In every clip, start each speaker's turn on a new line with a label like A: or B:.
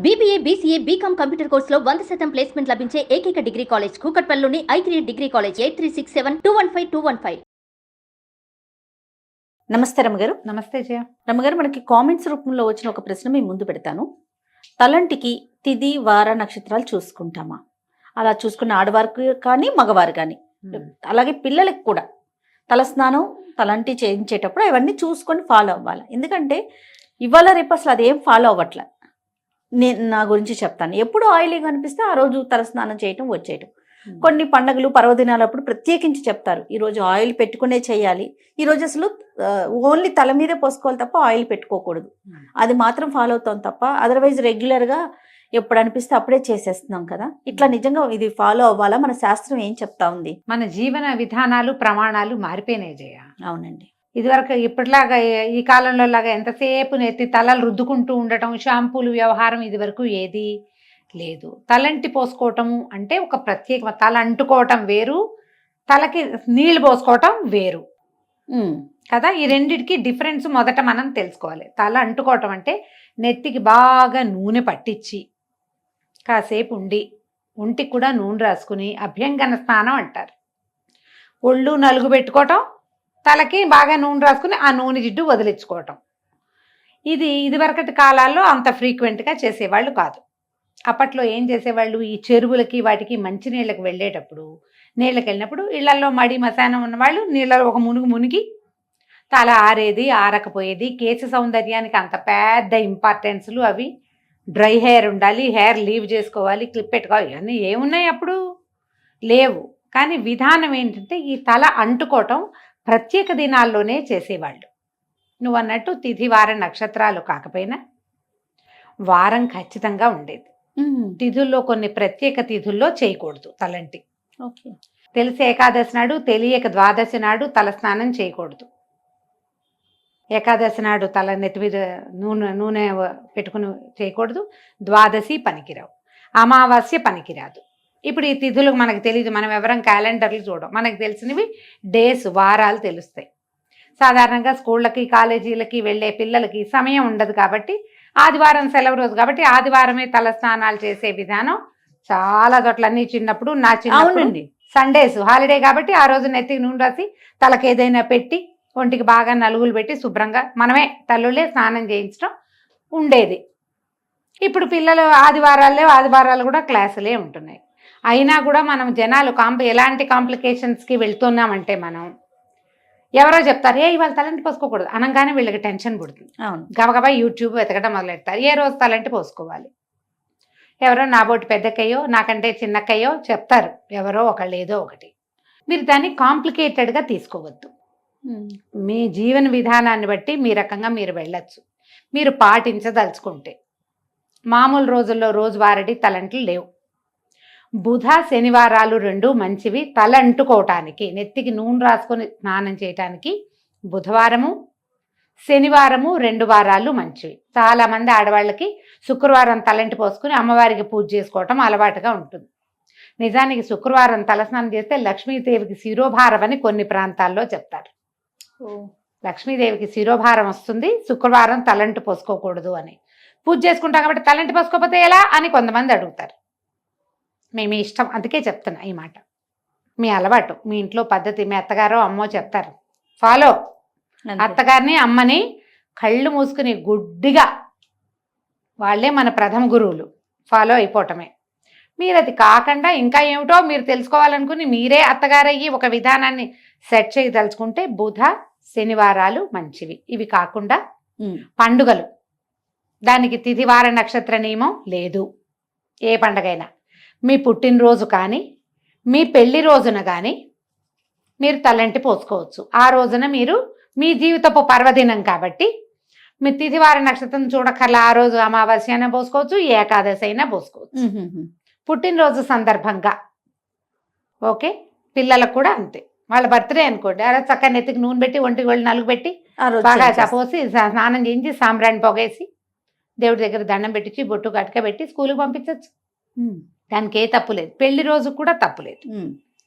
A: BBA, BCA, BCom computer కోర్సులో 100% placement లభించే ఏకైక డిగ్రీ కాలేజ్ కూకట్పల్లిలోని I3 డిగ్రీ కాలేజ్ 8367215215.
B: నమస్తే రమగారు.
C: నమస్తే జయ.
B: రమగారు, మనకి కామెంట్స్ రూపంలో వచ్చిన ఒక ప్రశ్న మీ ముందు పెడతాను. తలంటికి తిథి వార నక్షత్రాలు చూసుకుంటామా? అలా చూసుకున్న ఆడవారికి కానీ మగవారు కానీ, అలాగే పిల్లలకు కూడా తలస్నానం తలంటి చేయించేటప్పుడు అవన్నీ చూసుకొని ఫాలో అవ్వాలి. ఎందుకంటే ఇవాళ రేపు అసలు అదేం ఫాలో అవ్వట్లే. నేను నా గురించి చెప్తాను. ఎప్పుడు ఆయిలీగా అనిపిస్తే ఆ రోజు తలస్నానం చేయటం వచ్చేయటం. కొన్ని పండుగలు పర్వదినాలప్పుడు ప్రత్యేకించి చెప్తారు, ఈరోజు ఆయిల్ పెట్టుకునే చేయాలి, ఈరోజు అసలు ఓన్లీ తల మీదే పోసుకోవాలి తప్ప ఆయిల్ పెట్టుకోకూడదు. అది మాత్రం ఫాలో అవుతాం తప్ప అదర్వైజ్ రెగ్యులర్గా ఎప్పుడు అనిపిస్తే అప్పుడే చేసేస్తున్నాం కదా. ఇట్లా నిజంగా ఇది ఫాలో అవ్వాలా? మన శాస్త్రం ఏం చెప్తా ఉంది?
C: మన జీవన విధానాలు ప్రమాణాలు మారిపోయినాయి జయ.
B: అవునండి.
C: ఇదివరకు ఇప్పటిలాగా ఈ కాలంలో లాగా ఎంతసేపు నెత్తి తలలు రుద్దుకుంటూ ఉండటం, షాంపూలు వ్యవహారం ఇదివరకు ఏది లేదు. తలంటి పోసుకోవటము అంటే ఒక ప్రత్యేక, తల అంటుకోవటం వేరు, తలకి నీళ్లు పోసుకోవటం వేరు కదా. ఈ రెండిటికి డిఫరెన్స్ మొదట మనం తెలుసుకోవాలి. తల అంటుకోవటం అంటే నెత్తికి బాగా నూనె పట్టించి కాసేపు ఉండి ఒంటికి కూడా నూనె రాసుకుని అభ్యంగన స్నానం అంటారు. ఒళ్ళు నలుగు పెట్టుకోవటం, తలకి బాగా నూనె రాసుకుని ఆ నూనె జిడ్డు వదిలించుకోవటం. ఇదివరకటి కాలాల్లో అంత ఫ్రీక్వెంట్గా చేసేవాళ్ళు కాదు. అప్పట్లో ఏం చేసేవాళ్ళు, ఈ చెరువులకి వాటికి మంచినీళ్ళకి వెళ్ళేటప్పుడు, నీళ్ళకి వెళ్ళినప్పుడు ఇళ్లలో మడి మశానం ఉన్నవాళ్ళు నీళ్ళలో ఒక మునిగి తల ఆరేది ఆరకపోయేది. కేశ సౌందర్యానికి అంత పెద్ద ఇంపార్టెన్స్లు అవి. డ్రై హెయిర్ ఉండాలి, హెయిర్ లీవ్ చేసుకోవాలి, క్లిప్ పెట్టుకోవాలి, ఇవన్నీ ఏమున్నాయి అప్పుడు లేవు. కానీ విధానం ఏంటంటే ఈ తల అంటుకోవటం ప్రత్యేక దినాల్లోనే చేసేవాళ్ళు. నువ్వు అన్నట్టు తిథి వార నక్షత్రాలు కాకపోయినా వారం ఖచ్చితంగా ఉండేది. తిథుల్లో కొన్ని ప్రత్యేక తిథుల్లో చేయకూడదు తలంటి.
B: ఓకే.
C: తెలిసి ఏకాదశి నాడు, తెలియక ద్వాదశి నాడు తలస్నానం చేయకూడదు. ఏకాదశి నాడు తల నెత్తి మీద నూనె పెట్టుకుని చేయకూడదు. ద్వాదశి పనికిరావు, అమావాస్య పనికిరాదు. ఇప్పుడు ఈ తిథులు మనకు తెలియదు, మనం ఎవరం క్యాలెండర్లు చూడం. మనకు తెలిసినవి డేస్, వారాలు తెలుస్తాయి. సాధారణంగా స్కూళ్ళకి కాలేజీలకి వెళ్ళే పిల్లలకి సమయం ఉండదు కాబట్టి, ఆదివారం సెలవు రోజు కాబట్టి ఆదివారమే తల స్నానాలు చేసే విధానం చాలా చోట్లన్నీ. చిన్నప్పుడు నా చిన్నప్పుడు సండేస్ హాలిడే కాబట్టి ఆ రోజు నెత్తికి నూనె రాసి తలకి ఏదైనా పెట్టి ఒంటికి బాగా నలుగులు పెట్టి శుభ్రంగా మనమే తల్లులే స్నానం చేయించడం ఉండేది. ఇప్పుడు పిల్లలు ఆదివారాలు కూడా క్లాసులే ఉంటున్నాయి. అయినా కూడా మనం జనాలు ఎలాంటి కాంప్లికేషన్స్కి వెళ్తున్నామంటే, మనం ఎవరో చెప్తారు, ఇవాళ తలంటి పోసుకోకూడదు అనగానే వీళ్ళకి టెన్షన్ పుడుతుంది. గబగబా యూట్యూబ్ వెతకడం మొదలెడతారు. ఏ రోజు తలంటి పోసుకోవాలి? ఎవరో నాబోటి పెద్దక్కయ్యో నాకంటే చిన్నక్కయ్యో చెప్తారు, ఎవరో ఒకళ్ళు ఏదో ఒకటి. మీరు దాన్ని కాంప్లికేటెడ్గా తీసుకోవద్దు. మీ జీవన విధానాన్ని బట్టి మీ రకంగా మీరు వెళ్ళచ్చు, మీరు పాటించదలుచుకుంటే. మామూలు రోజుల్లో రోజువారీ తలంట్లు లేవు. బుధ శనివారాలు రెండు మంచివి తల అంటుకోవటానికి, నెత్తికి నూనె రాసుకొని స్నానం చేయటానికి. బుధవారము శనివారము 2 వారాలు మంచివి. చాలామంది ఆడవాళ్ళకి శుక్రవారం తలంటి పోసుకుని అమ్మవారికి పూజ చేసుకోవటం అలవాటుగా ఉంటుంది. నిజానికి శుక్రవారం తలస్నానం చేస్తే లక్ష్మీదేవికి శిరోభారం అని కొన్ని ప్రాంతాల్లో చెప్తారు. లక్ష్మీదేవికి శిరోభారం వస్తుంది, శుక్రవారం తలంటి పోసుకోకూడదు అని. పూజ చేసుకుంటాం కాబట్టి తలంటి పోసుకోకపోతే ఎలా అని కొంతమంది అడుగుతారు. మీ ఇష్టం, అందుకే చెప్తున్నా ఈ మాట. మీ అలవాటు, మీ ఇంట్లో పద్ధతి, మీ అత్తగారో అమ్మో చెప్తారు, ఫాలో. అత్తగారిని అమ్మని కళ్ళు మూసుకుని గుడ్డిగా, వాళ్ళే మన ప్రథమ గురువులు, ఫాలో అయిపోవటమే. మీరు అది కాకుండా ఇంకా ఏమిటో మీరు తెలుసుకోవాలనుకుని మీరే అత్తగారయ్యి ఒక విధానాన్ని సెట్ చేయదలుచుకుంటే బుధ శనివారాలు మంచివి. ఇవి కాకుండా పండుగలు, దానికి తిథి వార నక్షత్ర నియమం లేదు. ఏ పండగైనా మీ పుట్టినరోజు కానీ మీ పెళ్లి రోజున కానీ మీరు తలంటి పోసుకోవచ్చు. ఆ రోజున మీరు మీ జీవితపు పర్వదినం కాబట్టి మీ తిథివార నక్షత్రం చూడకల్లా ఆ రోజు అమావాస్య అయినా పోసుకోవచ్చు, ఏకాదశి అయినా పోసుకోవచ్చు. పుట్టినరోజు సందర్భంగా ఓకే. పిల్లలకు కూడా అంతే. వాళ్ళ బర్త్డే అనుకోండి, అలా చక్కగా నెత్తికి నూనె పెట్టి ఒంటికి వాళ్ళు నలుగు పెట్టి బాగా పోసి స్నానం చేయించి సాంబ్రాణి పొగేసి దేవుడి దగ్గర దండం పెట్టించి బొట్టు గట్క పెట్టి స్కూల్కి పంపించవచ్చు. దానికి ఏ తప్పు లేదు. పెళ్లి రోజు కూడా తప్పు లేదు.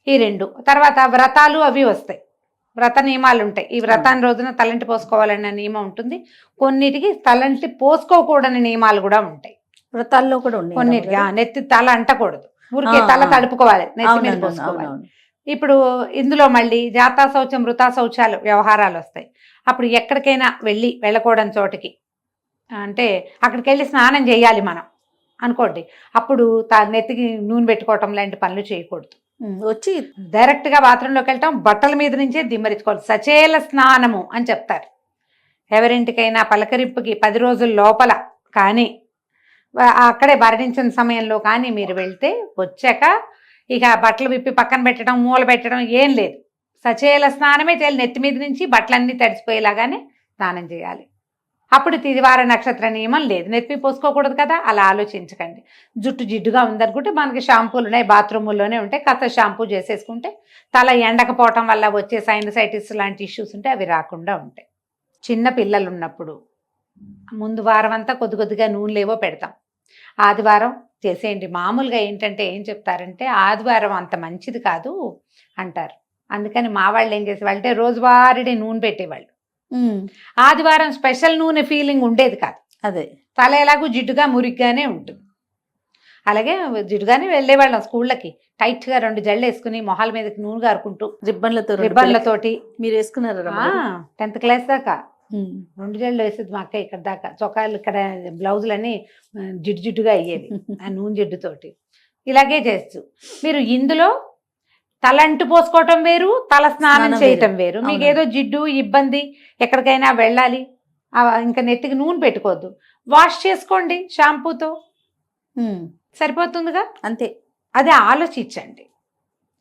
C: ఈ 2 తర్వాత వ్రతాలు అవి వస్తాయి, వ్రత నియమాలు ఉంటాయి. ఈ వ్రతాన్ని రోజున తలంటి పోసుకోవాలన్న నియమం ఉంటుంది. కొన్నిటికి తలంటి పోసుకోకూడని నియమాలు కూడా ఉంటాయి.
B: వ్రతాల్లో కూడా ఉన్నాయి
C: కొన్నిటికి
B: రమ్మగారు.
C: నెత్తి తల అంటకూడదు, ఊరికే తల
B: ఆ.
C: తడుపుకోవాలి, నెత్తి మీద
B: అవునవును,
C: పోసుకోవాలి.
B: అవునవును.
C: ఇప్పుడు ఇందులో మళ్ళీ జాతా శౌచం వృతా శౌచాలు వ్యవహారాలు వస్తాయి. అప్పుడు ఎక్కడికైనా వెళ్ళకూడని చోటికి, అంటే అక్కడికి వెళ్ళి స్నానం చేయాలి మనం అనుకోండి, అప్పుడు నెత్తికి నూనె పెట్టుకోవటం లాంటి పనులు చేయకూడదు.
B: వచ్చి
C: డైరెక్ట్గా బాత్రూంలోకి వెళ్ళటం, బట్టల మీద నుంచే దిమ్మరించుకోవాలి. సచేల స్నానము అని చెప్తారు. ఎవరింటికైనా పలకరింపుకి 10 రోజుల లోపల కానీ అక్కడే భరణించిన సమయంలో కానీ మీరు వెళ్తే వచ్చాక ఇక బట్టలు విప్పి పక్కన పెట్టడం, మూల పెట్టడం ఏం లేదు. సచేల స్నానమే చేయాలి. నెత్తి మీద నుంచి బట్టలన్నీ తడిసిపోయేలాగానే స్నానం చేయాలి. అప్పుడు తిదివార నక్షత్ర నియమం లేదు, నెత్తి పోసుకోకూడదు కదా, అలా ఆలోచించకండి. జుట్టు జిడ్డుగా ఉందనుకుంటే మనకి షాంపూలు ఉన్నాయి, బాత్రూముల్లోనే ఉంటాయి, కాస్త షాంపూ చేసేసుకుంటే తల ఎండకపోవటం వల్ల వచ్చే సైనసైటిస్ లాంటి ఇష్యూస్ ఉంటే అవి రాకుండా ఉంటాయి. చిన్న పిల్లలు ఉన్నప్పుడు ముందు వారం అంతా కొద్దిగా నూనెలేవో పెడతాం, ఆదివారం చేసేయండి. మామూలుగా ఏంటంటే ఏం చెప్తారంటే ఆదివారం అంత మంచిది కాదు అంటారు. అందుకని మా వాళ్ళు ఏం చేసేవాళ్ళు అంటే రోజువారీ నూనె పెట్టేవాళ్ళు. ఆదివారం స్పెషల్ నూనె ఫీలింగ్ ఉండేది కాదు.
B: అదే
C: తల ఎలాగూ జిడ్డుగా మురిగ్గానే ఉంటుంది. అలాగే జిడ్డుగానే వెళ్ళేవాళ్ళం స్కూళ్ళకి, టైట్గా 2 జళ్ళు వేసుకుని మొహాల మీదకి నూనె గారుకుంటూ రిబ్బన్లతోటి.
B: మీరు వేసుకున్నారా?
C: 10th క్లాస్ దాకా 2 జళ్ళు వేసేది మా అక్క. ఇక్కడ దాకా చొక్కాలు, ఇక్కడ బ్లౌజులన్నీ జిడ్డుగా అయ్యేవి ఆ నూనె జిడ్డుతోటి. ఇలాగే చేస్తూ మీరు ఇందులో తలంటు పోసుకోవటం వేరు, తల స్నానం చేయటం వేరు. మీకు ఏదో జిడ్డు ఇబ్బంది, ఎక్కడికైనా వెళ్ళాలి, ఇంకా నెత్తికి నూనె పెట్టుకోవద్దు, వాష్ చేసుకోండి షాంపూతో, సరిపోతుందిగా.
B: అంతే.
C: అదే ఆలోచించండి.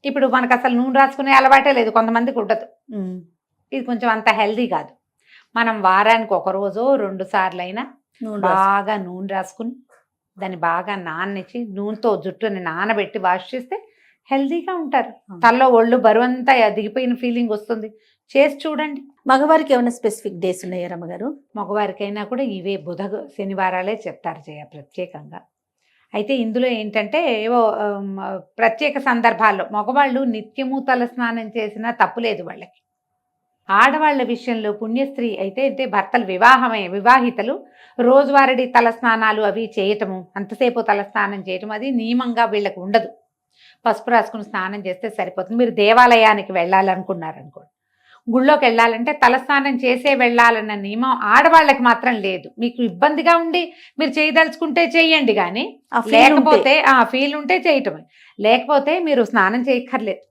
C: ఇప్పుడు మనకు అసలు నూనె రాసుకునే అలవాటే లేదు, కొంతమందికి ఉండదు. ఇది కొంచెం అంత హెల్దీ కాదు. మనం వారానికి 1 రోజో 2 సార్లు అయినా బాగా నూనె రాసుకుని దాన్ని బాగా నాననిచ్చి నూనెతో జుట్టుని నానబెట్టి వాష్ చేస్తే హెల్దీగా ఉంటారు. తలలో ఒళ్ళు బరువంతా దిగిపోయిన ఫీలింగ్ వస్తుంది. చేసి చూడండి.
B: మగవారికి ఏమైనా స్పెసిఫిక్ డేస్ ఉన్నాయా రమ్మగారు?
C: మగవారికైనా కూడా ఇవే బుధ శనివారాలే చెప్తారు ప్రత్యేకంగా. అయితే ఇందులో ఏంటంటే ఏవో ప్రత్యేక సందర్భాల్లో మగవాళ్ళు నిత్యము తల స్నానం చేసినా తప్పులేదు వాళ్ళకి. ఆడవాళ్ల విషయంలో పుణ్యస్త్రీ అయితే భర్తలు వివాహితలు రోజువారీ తల స్నానాలు అవి చేయటము, అంతసేపు తల స్నానం చేయటం అది నియమంగా వీళ్ళకి ఉండదు. పసుపు రాసుకుని స్నానం చేస్తే సరిపోతుంది. మీరు దేవాలయానికి వెళ్ళాలనుకున్నారనుకోండి, గుళ్ళోకి వెళ్ళాలంటే తలస్నానం చేసే వెళ్ళాలన్న నియమం ఆడవాళ్ళకి మాత్రం లేదు. మీకు ఇబ్బందిగా ఉండి మీరు చేయదలుచుకుంటే చేయండి, కానీ లేకపోతే ఫీల్ ఉంటే చేయటమే, లేకపోతే మీరు స్నానం చేయక్కర్లేదు,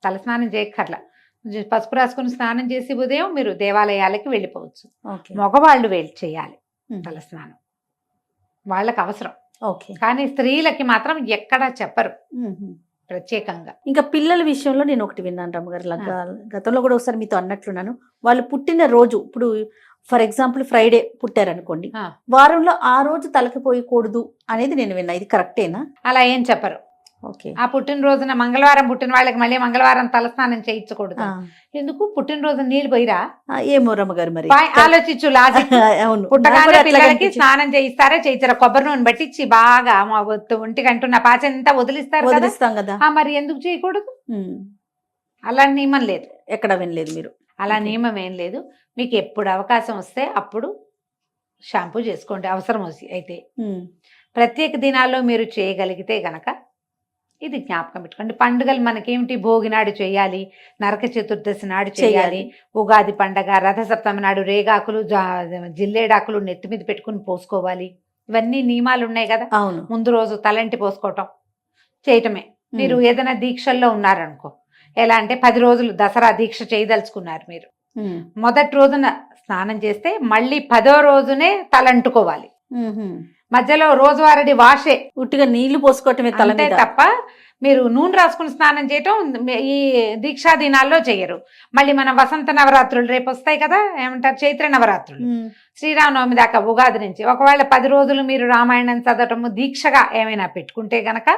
C: తలస్నానం చేయక్కర్లా. పసుపు రాసుకుని స్నానం చేసి ఉదయం మీరు దేవాలయాలకి వెళ్ళిపోవచ్చు. మగవాళ్ళు చేయాలి తలస్నానం, వాళ్ళకి అవసరం. కానీ స్త్రీలకి మాత్రం ఎక్కడా చెప్పరు ప్రత్యేకంగా.
B: ఇంకా పిల్లల విషయంలో నేను ఒకటి విన్నాను రమ్మగారు, గతంలో కూడా ఒకసారి మీతో అన్నట్లున్నాను. వాళ్ళు పుట్టిన రోజు, ఇప్పుడు ఫర్ ఎగ్జాంపుల్ ఫ్రైడే పుట్టారనుకోండి, వారంలో ఆ రోజు తలకిపోయకూడదు అనేది నేను విన్నా. ఇది కరెక్టేనా?
C: అలా ఏం చెప్పరు. ఆ పుట్టినరోజున మంగళవారం పుట్టిన వాళ్ళకి మళ్ళీ మంగళవారం తలస్నానం చేయించకూడదు. ఎందుకు? పుట్టినరోజు నీళ్ళు పోయిరా?
B: ఏమో రమ్మగారు, మరి
C: ఆలోచించు లాజిక్. పుట్టగానే పిల్లలకి స్నానం చేయిస్తారా చేయించారా? కొబ్బరి నూనె పట్టించి బాగా ఒంటికి అంటున్న పాచంతా వదిలిస్తారు
B: కదా,
C: మరి ఎందుకు చేయకూడదు? అలా నియమం లేదు,
B: ఎక్కడ వినలేదు మీరు.
C: అలా నియమం ఏం లేదు. మీకు ఎప్పుడు అవకాశం వస్తే అప్పుడు షాంపూ చేసుకోండి అవసరం అయితే. ప్రత్యేక దినాల్లో మీరు చేయగలిగితే గనక ఇది జ్ఞాపకం పెట్టుకోండి. పండుగలు మనకేమిటి? భోగి నాడు చేయాలి, నరక చతుర్దశి నాడు చేయాలి, ఉగాది పండగ, రథసప్తమి నాడు రేగాకులు జిల్లేడాకులు నెత్తి మీద పెట్టుకుని పోసుకోవాలి. ఇవన్నీ నియమాలు ఉన్నాయి కదా. ముందు రోజు తలంటి పోసుకోవటం చేయటమే. మీరు ఏదైనా దీక్షల్లో ఉన్నారనుకో, ఎలా అంటే 10 రోజులు దసరా దీక్ష చేయదలుచుకున్నారు, మీరు మొదటి రోజున స్నానం చేస్తే మళ్ళీ 10వ రోజునే తలంటుకోవాలి. మధ్యలో రోజువారీ వాషే,
B: ఉట్టిగా నీళ్లు పోసుకోవటమే తలంటే
C: తప్ప మీరు నూనె రాసుకుని స్నానం చేయటం ఈ దీక్షా దినాల్లో చెయ్యరు. మళ్ళీ మన వసంత నవరాత్రులు రేపు వస్తాయి కదా, ఏమంటారు, చైత్ర నవరాత్రులు, శ్రీరామనవమి దాకా ఉగాది నుంచి. ఒకవేళ 10 రోజులు మీరు రామాయణం చదవటము దీక్షగా ఏమైనా పెట్టుకుంటే గనక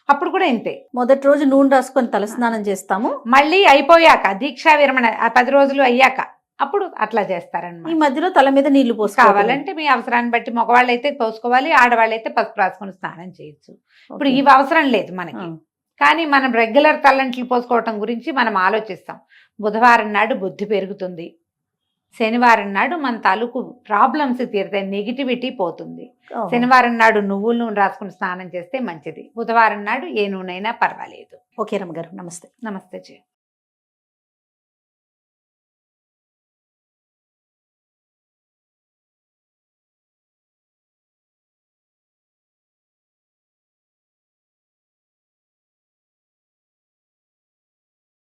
C: అప్పుడు కూడా ఇంతే.
B: మొదటి రోజు నూనె రాసుకొని తలస్నానం చేస్తాము,
C: మళ్ళీ అయిపోయాక దీక్షా విరమణ 10 రోజులు అయ్యాక అప్పుడు అట్లా చేస్తారన్నమాట.
B: ఈ మధ్యలో తల మీద నీళ్లు
C: కావాలంటే మీ అవసరాన్ని బట్టి మగవాళ్ళు అయితే పోసుకోవాలి, ఆడవాళ్ళు అయితే పసుపు రాసుకొని స్నానం చేయొచ్చు. ఇప్పుడు ఇవి అవసరం లేదు మనకి. కానీ మనం రెగ్యులర్ తలంట్లు పోసుకోవటం గురించి మనం ఆలోచిస్తాం. బుధవారం నాడు బుద్ధి పెరుగుతుంది, శనివారం నాడు మన తాలూకు ప్రాబ్లమ్స్ తీరుతాయి, నెగిటివిటీ పోతుంది.
B: ఓహో.
C: శనివారం నాడు నువ్వుల నూనె రాసుకుని స్నానం చేస్తే మంచిది. బుధవారం నాడు ఏ నూనె అయినా పర్వాలేదు.
B: ఓకే రమ్మగారు, నమస్తే.
C: నమస్తే జీ.